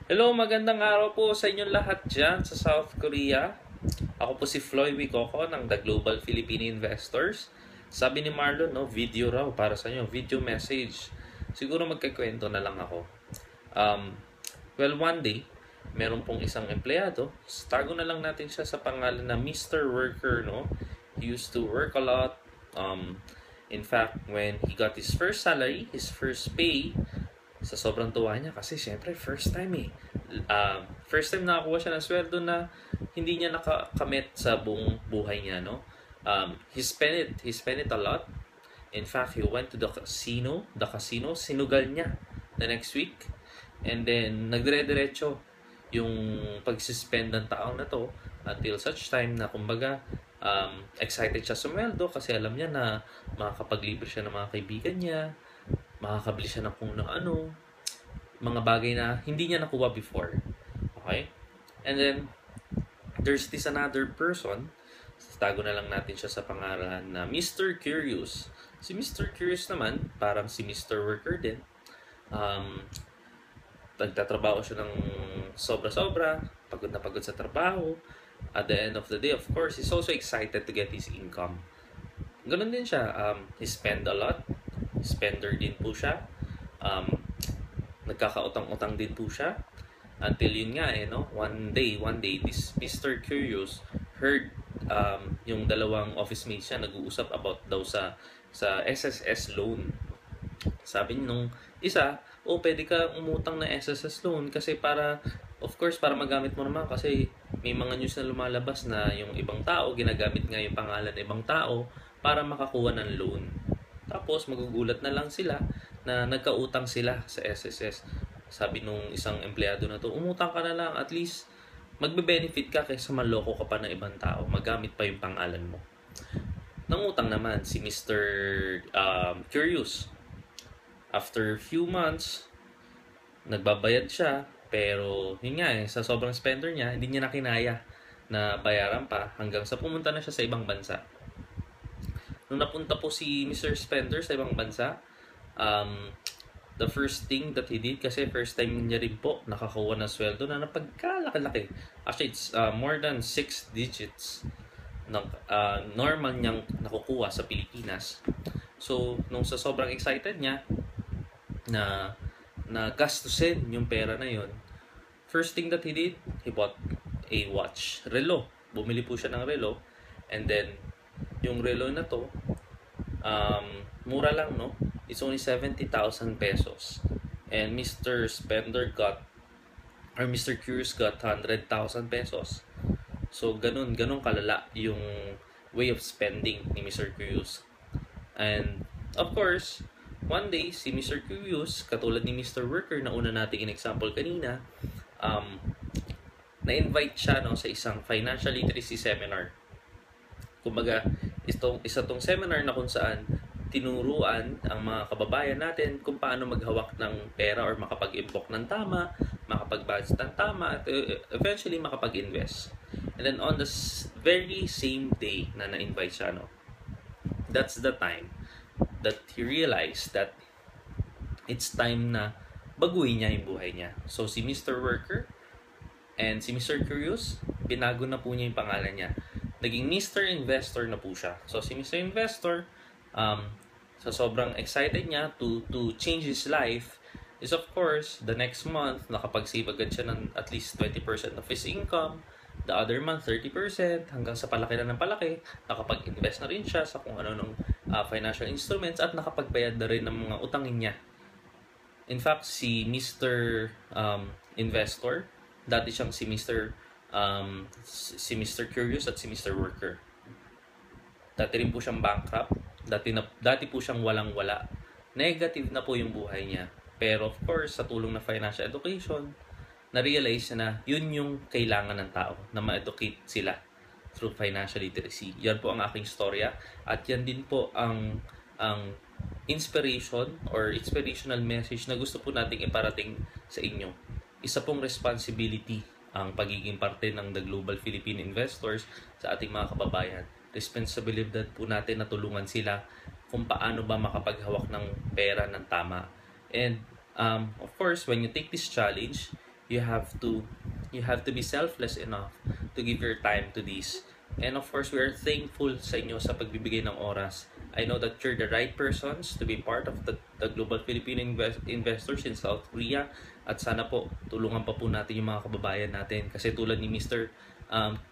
Hello, magandang araw po sa inyong lahat dyan sa South Korea. Ako po si Floyd Wicoco ng The Global Philippine Investors. Sabi ni Marlon, no, video raw para sa inyo, video message. Siguro magkikwento na lang ako. Um, well, one day, meron pong isang empleyado. Tago na lang natin siya sa pangalan na Mr. Worker, no? He used to work a lot. In fact, when he got his first salary, his first pay, sa sobrang tuwa niya kasi syempre first time first time nakakuha siya ng sweldo na hindi niya nakakamit sa buong buhay niya, no? He spent it a lot. In fact, he went to the casino, sinugal niya the next week. And then, nagdire-diretso yung pag-suspend ng taong na to until such time na kumbaga excited siya sumweldo kasi alam niya na makakapaglibre siya ng mga kaibigan niya, makakabili siya ng kung ano, mga bagay na hindi niya nakuha before. Okay? And then, there's this another person, tago na lang natin siya sa pangalan na Mr. Curious. Si Mr. Curious naman, parang si Mr. Worker din. Nagtatrabaho siya ng sobra-sobra, pagod na pagod sa trabaho. At the end of the day, of course, he's also excited to get his income. Ganun din siya. He spend a lot. Spender din po siya. Nagkakautang-utang din po siya. Until yun nga no? One day, this Mr. Curious heard yung dalawang office mates siya nag-uusap about daw sa SSS loan. Sabi nung isa, pwede ka umutang na SSS loan kasi of course, para magamit mo naman kasi may mga news na lumalabas na yung ibang tao, ginagamit nga yung pangalan ng ibang tao para makakuha ng loan. Tapos, magugulat na lang sila na nagkautang sila sa SSS. Sabi nung isang empleyado na to, umutang ka na lang, at least magbe-benefit ka kaysa maloko ka pa ng ibang tao, magamit pa yung pangalan mo. Nangutang naman si Mr. Curious. After few months, nagbabayad siya, pero yun nga sa sobrang spender niya, hindi niya na kinaya na bayaran pa hanggang sa pumunta na siya sa ibang bansa. Nung napunta po si Mr. Spender sa ibang bansa, the first thing that he did, kasi first time niya rin po nakakuha ng sweldo na napagkalaki-laki. Actually, it's more than 6 digits ng normal niyang nakukuha sa Pilipinas. So, nung sa sobrang excited niya na gastusin yung pera na yun, first thing that he did, he bought a watch, relo. Bumili po siya ng relo, and then yung relo na to, mura lang, no? It's only 70,000 pesos. And Mr. Curious got 100,000 pesos. So, ganun kalala yung way of spending ni Mr. Curious. And, of course, one day, si Mr. Curious, katulad ni Mr. Worker na una nating in-example kanina, na-invite siya sa isang financial literacy seminar. Kumbaga, isa tong seminar na kung saan tinuruan ang mga kababayan natin kung paano maghawak ng pera or makapag-imbok ng tama, makapag-budget ng tama, at eventually makapag-invest. And then on the very same day na na-invite siya, that's the time that he realized that it's time na baguhin niya yung buhay niya. So si Mr. Worker and si Mr. Curious, binago na po niya yung pangalan niya. Naging Mr. Investor na po siya. So si Mr. Investor, sa sobrang excited niya to change his life, is of course, the next month, nakapag-save agad siya ng at least 20% of his income. The other month, 30%, hanggang sa palaki na ng palaki. Nakapag-invest na rin siya sa kung ano ng financial instruments at nakapagbayad na rin ng mga utangin niya. In fact, si Mr. Investor, dati siyang si Mr. Curious at si Mr. Worker. Dati rin po siyang bankrupt. Dati po siyang walang-wala. Negative na po yung buhay niya. Pero of course, sa tulong ng financial education, na-realize na yun yung kailangan ng tao, na ma-educate sila through financial literacy. Yan po ang aking storya. At yan din po ang inspiration or inspirational message na gusto po nating iparating sa inyo. Isa pong responsibility ang pagiging parte ng The Global Philippine Investors sa ating mga kababayan. Responsibilidad po natin na tulungan sila kung paano ba makapaghawak ng pera ng tama. And of course, when you take this challenge, you have to be selfless enough to give your time to this. And of course, we are thankful sa inyo sa pagbibigay ng oras. I know that you're the right persons to be part of the Global Filipino Investors in South Korea. At sana po, tulungan pa po natin yung mga kababayan natin. Kasi tulad ni Mr.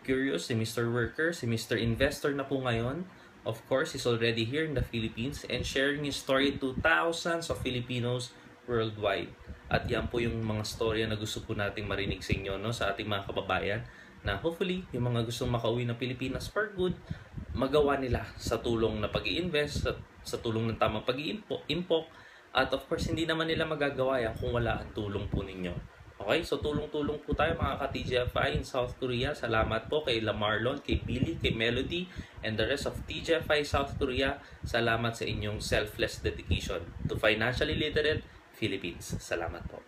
Curious, si Mr. Worker, si Mr. Investor na po ngayon. Of course, he's already here in the Philippines and sharing his story to thousands of Filipinos worldwide. At yan po yung mga storya na gusto po nating marinig sa inyo, no, sa ating mga kababayan, na hopefully yung mga gustong makauwi ng Pilipinas for good, magawa nila sa tulong na pag-i-invest, sa tulong ng tamang pag-i-impok, at of course hindi naman nila magagawa yan kung wala ang tulong po ninyo. Okay, so tulong-tulong po tayo mga ka-TGFI in South Korea. Salamat po kay Lamarlon, kay Billy, kay Melody, and the rest of TGFI South Korea. Salamat sa inyong selfless dedication to financially literate Philippines. Salamat po.